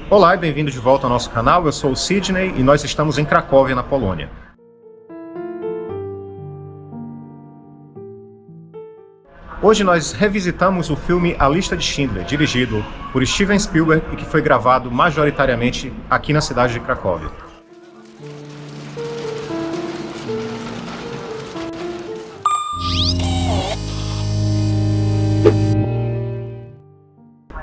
Olá e bem-vindo de volta ao nosso canal, eu sou o Sidney e nós estamos em Cracóvia, na Polônia. Hoje nós revisitamos o filme A Lista de Schindler, dirigido por Steven Spielberg e que foi gravado majoritariamente aqui na cidade de Cracóvia.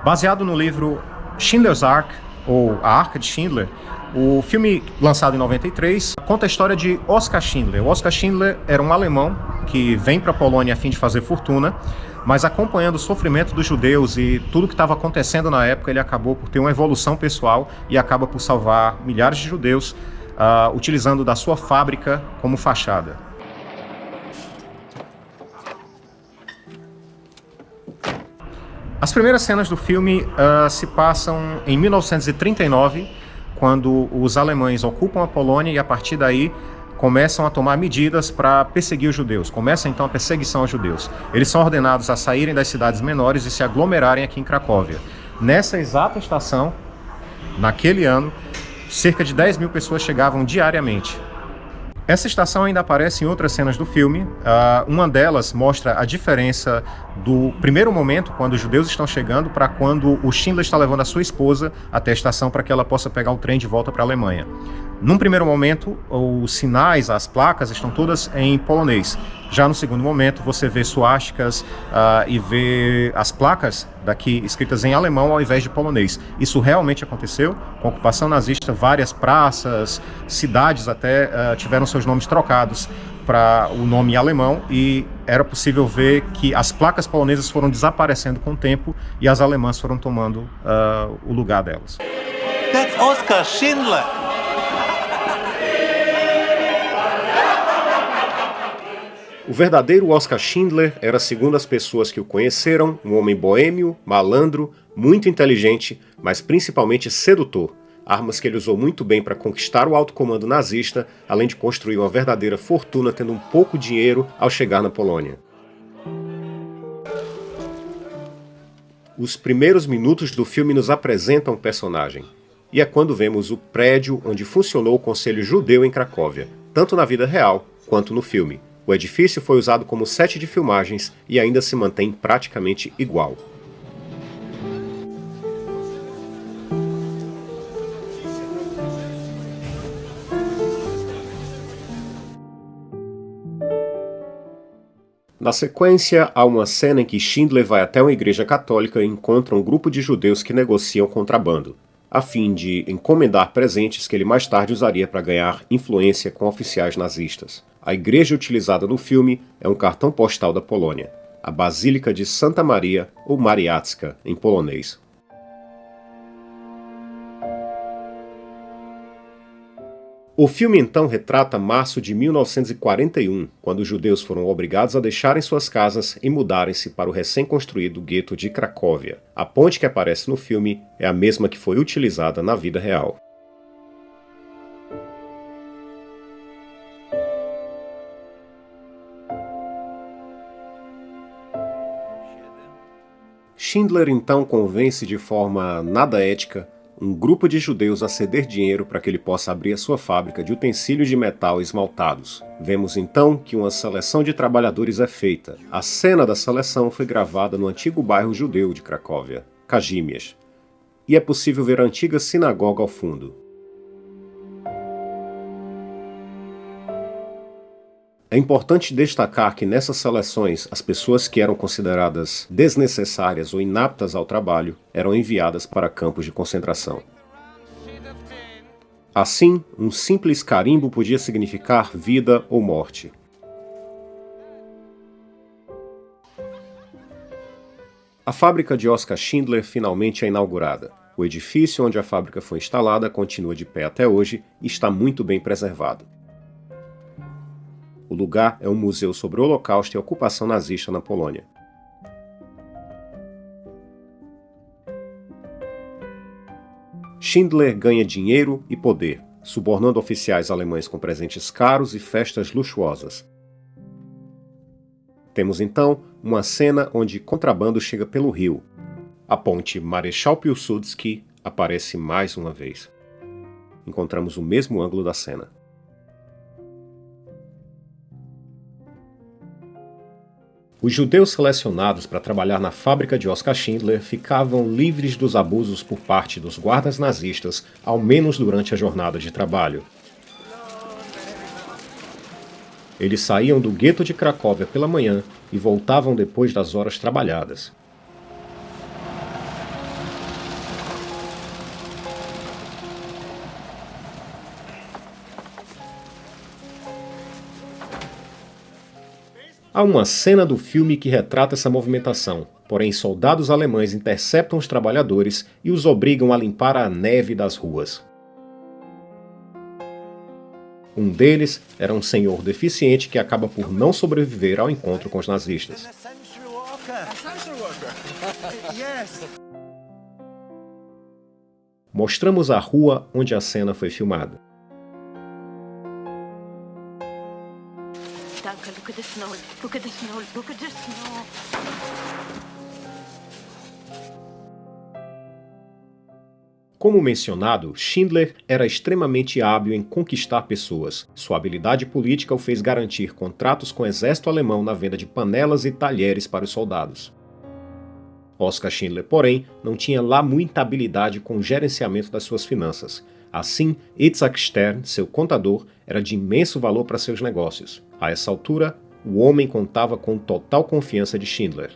Baseado no livro Schindler's Ark, ou A Arca de Schindler, o filme, lançado em 93, conta a história de Oskar Schindler. O Oskar Schindler era um alemão que vem para a Polônia a fim de fazer fortuna, mas acompanhando o sofrimento dos judeus e tudo que estava acontecendo na época, ele acabou por ter uma evolução pessoal e acaba por salvar milhares de judeus, utilizando da sua fábrica como fachada. As primeiras cenas do filme se passam em 1939, quando os alemães ocupam a Polônia e a partir daí começam a tomar medidas para perseguir os judeus. Começa então a perseguição aos judeus. Eles são ordenados a saírem das cidades menores e se aglomerarem aqui em Cracóvia. Nessa exata estação, naquele ano, cerca de 10 mil pessoas chegavam diariamente. Essa estação ainda aparece em outras cenas do filme. Uma delas mostra a diferença do primeiro momento, quando os judeus estão chegando, para quando o Schindler está levando a sua esposa até a estação para que ela possa pegar o trem de volta para a Alemanha. Num primeiro momento, os sinais, as placas estão todas em polonês. Já no segundo momento, você vê suásticas e vê as placas daqui escritas em alemão ao invés de polonês. Isso realmente aconteceu. Com a ocupação nazista, várias praças, cidades até tiveram seus nomes trocados para o nome alemão e era possível ver que as placas polonesas foram desaparecendo com o tempo e as alemãs foram tomando o lugar delas. That's Oskar Schindler! O verdadeiro Oskar Schindler era, segundo as pessoas que o conheceram, um homem boêmio, malandro, muito inteligente, mas principalmente sedutor. Armas que ele usou muito bem para conquistar o alto comando nazista, além de construir uma verdadeira fortuna tendo um pouco dinheiro ao chegar na Polônia. Os primeiros minutos do filme nos apresentam o personagem. E é quando vemos o prédio onde funcionou o Conselho Judeu em Cracóvia, tanto na vida real quanto no filme. O edifício foi usado como set de filmagens e ainda se mantém praticamente igual. Na sequência, há uma cena em que Schindler vai até uma igreja católica e encontra um grupo de judeus que negociam contrabando, a fim de encomendar presentes que ele mais tarde usaria para ganhar influência com oficiais nazistas. A igreja utilizada no filme é um cartão postal da Polônia, a Basílica de Santa Maria, ou Mariacka, em polonês. O filme então retrata março de 1941, quando os judeus foram obrigados a deixarem suas casas e mudarem-se para o recém-construído gueto de Cracóvia. A ponte que aparece no filme é a mesma que foi utilizada na vida real. Schindler então convence de forma nada ética um grupo de judeus a ceder dinheiro para que ele possa abrir a sua fábrica de utensílios de metal esmaltados. Vemos então que uma seleção de trabalhadores é feita. A cena da seleção foi gravada no antigo bairro judeu de Cracóvia, Kazimierz, e é possível ver a antiga sinagoga ao fundo. É importante destacar que nessas seleções, as pessoas que eram consideradas desnecessárias ou inaptas ao trabalho eram enviadas para campos de concentração. Assim, um simples carimbo podia significar vida ou morte. A fábrica de Oskar Schindler finalmente é inaugurada. O edifício onde a fábrica foi instalada continua de pé até hoje e está muito bem preservado. O lugar é um museu sobre o Holocausto e a ocupação nazista na Polônia. Schindler ganha dinheiro e poder, subornando oficiais alemães com presentes caros e festas luxuosas. Temos então uma cena onde contrabando chega pelo rio. A ponte Marechal Piłsudski aparece mais uma vez. Encontramos o mesmo ângulo da cena. Os judeus selecionados para trabalhar na fábrica de Oskar Schindler ficavam livres dos abusos por parte dos guardas nazistas, ao menos durante a jornada de trabalho. Eles saíam do gueto de Cracóvia pela manhã e voltavam depois das horas trabalhadas. Há uma cena do filme que retrata essa movimentação, porém soldados alemães interceptam os trabalhadores e os obrigam a limpar a neve das ruas. Um deles era um senhor deficiente que acaba por não sobreviver ao encontro com os nazistas. Mostramos a rua onde a cena foi filmada. Look at the snow, look at the snow, look at the snow. Como mencionado, Schindler era extremamente hábil em conquistar pessoas. Sua habilidade política o fez garantir contratos com o exército alemão na venda de panelas e talheres para os soldados. Oskar Schindler, porém, não tinha lá muita habilidade com o gerenciamento das suas finanças. Assim, Itzhak Stern, seu contador, era de imenso valor para seus negócios. A essa altura, o homem contava com total confiança de Schindler.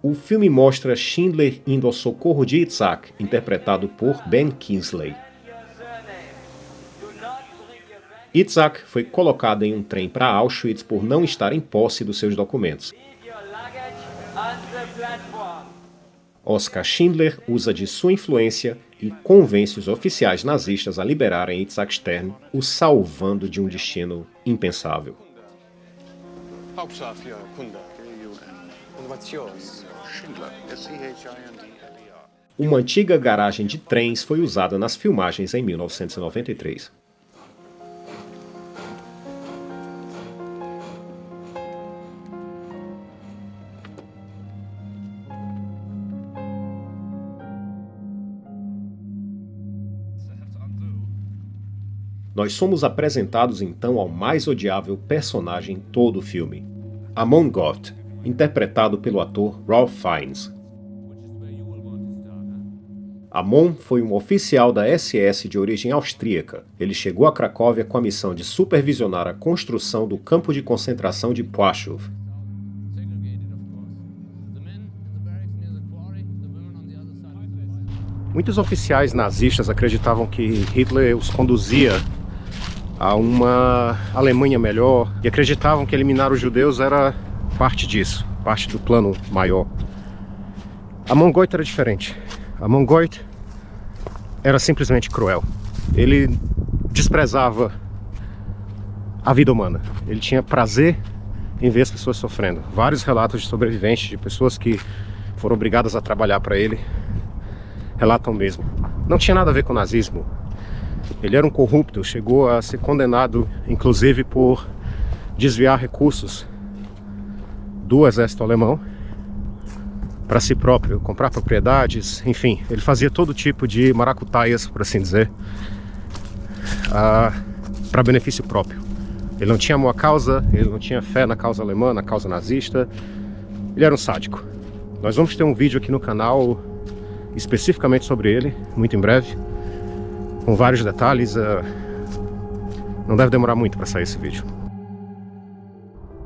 O filme mostra Schindler indo ao socorro de Itzhak, interpretado por Ben Kingsley. Itzhak foi colocado em um trem para Auschwitz por não estar em posse dos seus documentos. Oskar Schindler usa de sua influência e convence os oficiais nazistas a liberarem Itzhak Stern, o salvando de um destino impensável. Uma antiga garagem de trens foi usada nas filmagens em 1993. Nós somos apresentados então ao mais odiável personagem em todo o filme, Amon Goth, interpretado pelo ator Ralph Fiennes. Amon foi um oficial da SS de origem austríaca. Ele chegou a Cracóvia com a missão de supervisionar a construção do campo de concentração de Płaszów. Muitos oficiais nazistas acreditavam que Hitler os conduzia a uma Alemanha melhor e acreditavam que eliminar os judeus era parte disso, parte do plano maior. Amon Goth era diferente. Amon Goth era simplesmente cruel. Ele desprezava a vida humana. Ele tinha prazer em ver as pessoas sofrendo. Vários relatos de sobreviventes, de pessoas que foram obrigadas a trabalhar para ele, relatam mesmo. Não tinha nada a ver com o nazismo. Ele era um corrupto, chegou a ser condenado, inclusive, por desviar recursos do exército alemão para si próprio, comprar propriedades, enfim, ele fazia todo tipo de maracutaias, por assim dizer, para benefício próprio. Ele não tinha amor à causa, ele não tinha fé na causa alemã, na causa nazista, ele era um sádico. Nós vamos ter um vídeo aqui no canal especificamente sobre ele, muito em breve, com vários detalhes. Não deve demorar muito para sair esse vídeo.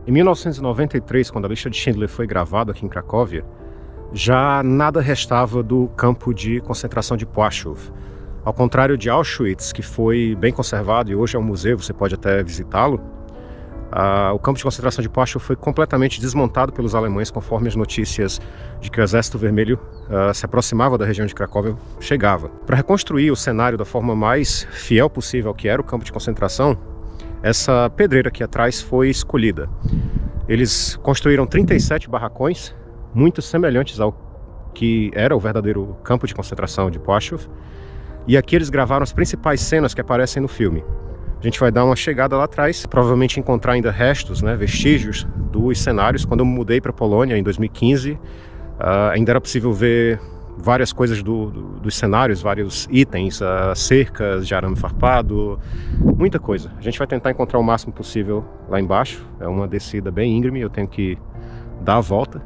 Em 1993, quando a lista de Schindler foi gravada aqui em Cracóvia, já nada restava do campo de concentração de Płaszów. Ao contrário de Auschwitz, que foi bem conservado e hoje é um museu, você pode até visitá-lo, o campo de concentração de Płaszów foi completamente desmontado pelos alemães conforme as notícias de que o Exército Vermelho se aproximava da região de Cracóvia chegava. Para reconstruir o cenário da forma mais fiel possível ao que era o campo de concentração, essa pedreira aqui atrás foi escolhida. Eles construíram 37 barracões, muito semelhantes ao que era o verdadeiro campo de concentração de Płaszów, e aqui eles gravaram as principais cenas que aparecem no filme. A gente vai dar uma chegada lá atrás, provavelmente encontrar ainda restos, vestígios dos cenários. Quando eu me mudei para a Polônia em 2015, Ainda era possível ver várias coisas dos cenários, vários itens, cercas de arame farpado, muita coisa. A gente vai tentar encontrar o máximo possível lá embaixo. É uma descida bem íngreme, eu tenho que dar a volta.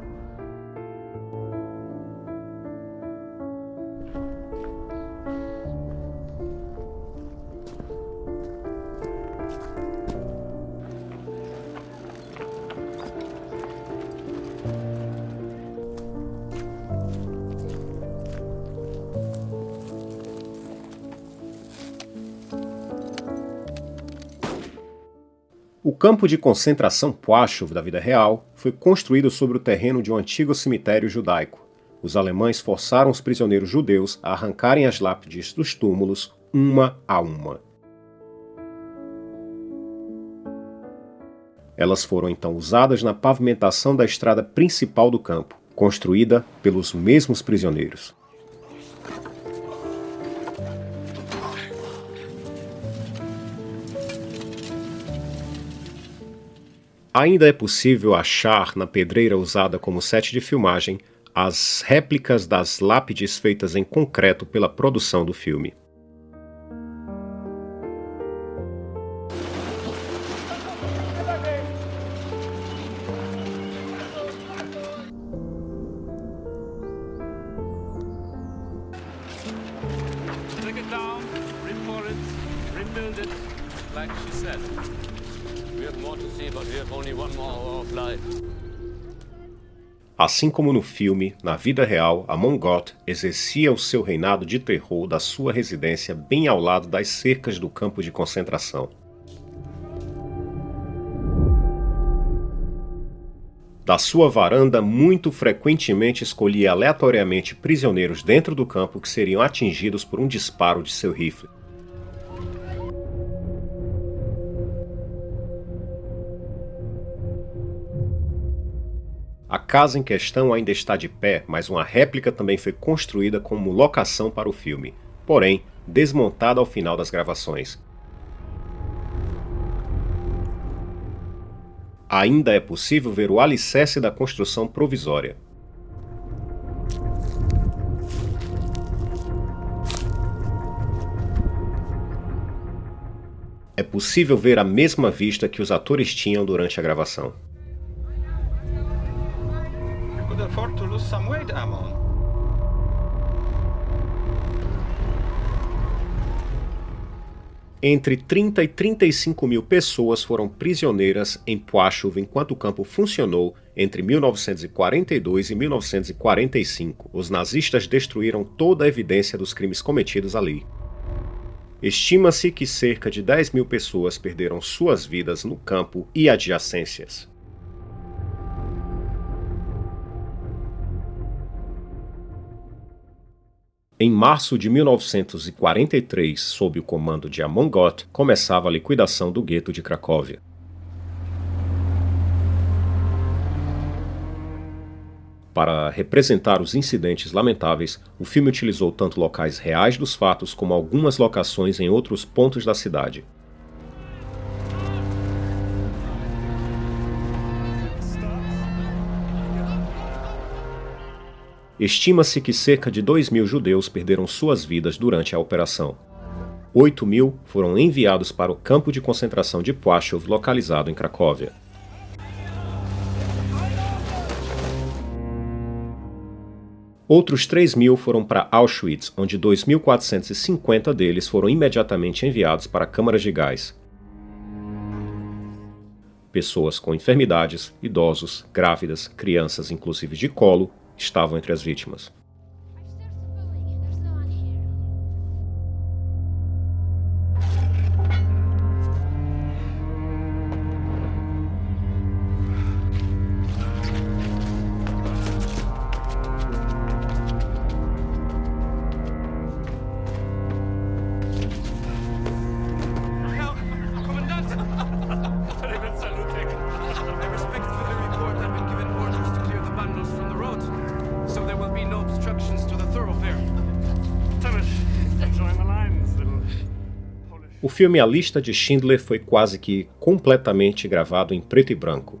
O campo de concentração Płaszów da vida real foi construído sobre o terreno de um antigo cemitério judaico. Os alemães forçaram os prisioneiros judeus a arrancarem as lápides dos túmulos uma a uma. Elas foram então usadas na pavimentação da estrada principal do campo, construída pelos mesmos prisioneiros. Ainda é possível achar na pedreira usada como set de filmagem as réplicas das lápides feitas em concreto pela produção do filme. Take it down, report it, rebuild it, like she said. We have more to see, but we have only one more hour of life. Assim como no filme, na vida real, Amon Goth exercia o seu reinado de terror da sua residência bem ao lado das cercas do campo de concentração. Da sua varanda, muito frequentemente escolhia aleatoriamente prisioneiros dentro do campo que seriam atingidos por um disparo de seu rifle. A casa em questão ainda está de pé, mas uma réplica também foi construída como locação para o filme, porém desmontada ao final das gravações. Ainda é possível ver o alicerce da construção provisória. É possível ver a mesma vista que os atores tinham durante a gravação. Afford to lose some weight, Amon. Entre 30 e 35 mil pessoas foram prisioneiras em Płaszów enquanto o campo funcionou entre 1942 e 1945. Os nazistas destruíram toda a evidência dos crimes cometidos ali. Estima-se que cerca de 10 mil pessoas perderam suas vidas no campo e adjacências. Em março de 1943, sob o comando de Amon Goth, começava a liquidação do gueto de Cracóvia. Para representar os incidentes lamentáveis, o filme utilizou tanto locais reais dos fatos como algumas locações em outros pontos da cidade. Estima-se que cerca de 2.000 judeus perderam suas vidas durante a operação. 8.000 foram enviados para o campo de concentração de Płaszów, localizado em Cracóvia. Outros 3.000 foram para Auschwitz, onde 2.450 deles foram imediatamente enviados para câmaras de gás. Pessoas com enfermidades, idosos, grávidas, crianças, inclusive de colo, estavam entre as vítimas. O filme A Lista de Schindler foi quase que completamente gravado em preto e branco.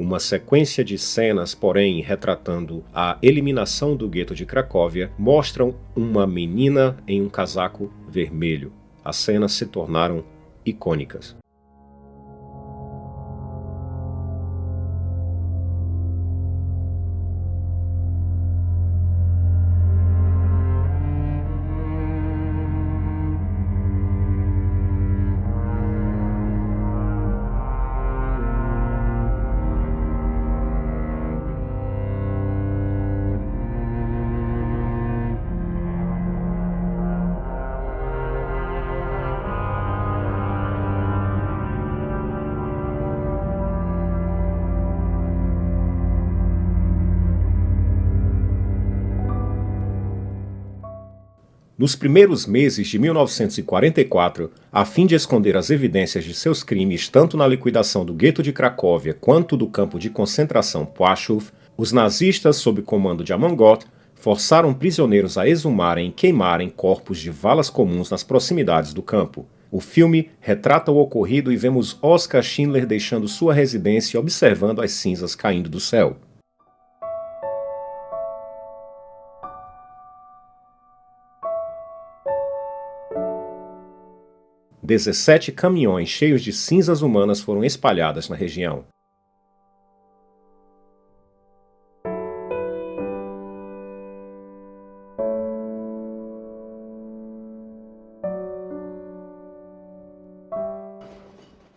Uma sequência de cenas, porém, retratando a eliminação do gueto de Cracóvia, mostram uma menina em um casaco vermelho. As cenas se tornaram icônicas. Nos primeiros meses de 1944, a fim de esconder as evidências de seus crimes tanto na liquidação do gueto de Cracóvia quanto do campo de concentração Płaszów, os nazistas, sob comando de Amangot, forçaram prisioneiros a exumarem e queimarem corpos de valas comuns nas proximidades do campo. O filme retrata o ocorrido e vemos Oskar Schindler deixando sua residência e observando as cinzas caindo do céu. "17 caminhões cheios de cinzas humanas foram espalhadas na região.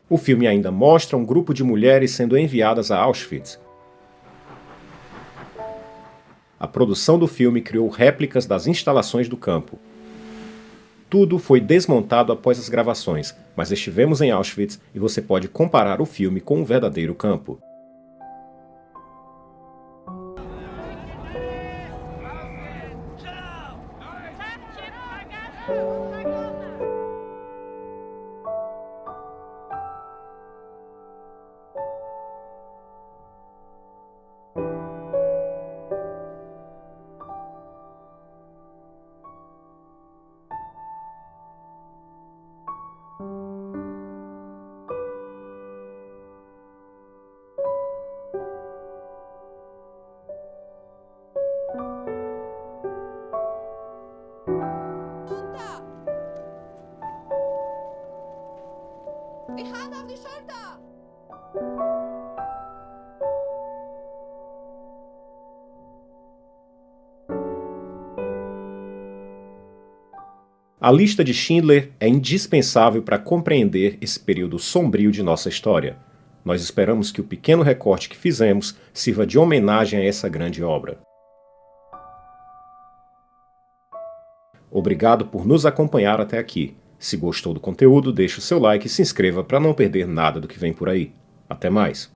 O filme ainda mostra um grupo de mulheres sendo enviadas a Auschwitz. A produção do filme criou réplicas das instalações do campo. Tudo foi desmontado após as gravações, mas estivemos em Auschwitz e você pode comparar o filme com um verdadeiro campo. Die Hand auf die Schulter! A lista de Schindler é indispensável para compreender esse período sombrio de nossa história. Nós esperamos que o pequeno recorte que fizemos sirva de homenagem a essa grande obra. Obrigado por nos acompanhar até aqui. Se gostou do conteúdo, deixe o seu like e se inscreva para não perder nada do que vem por aí. Até mais!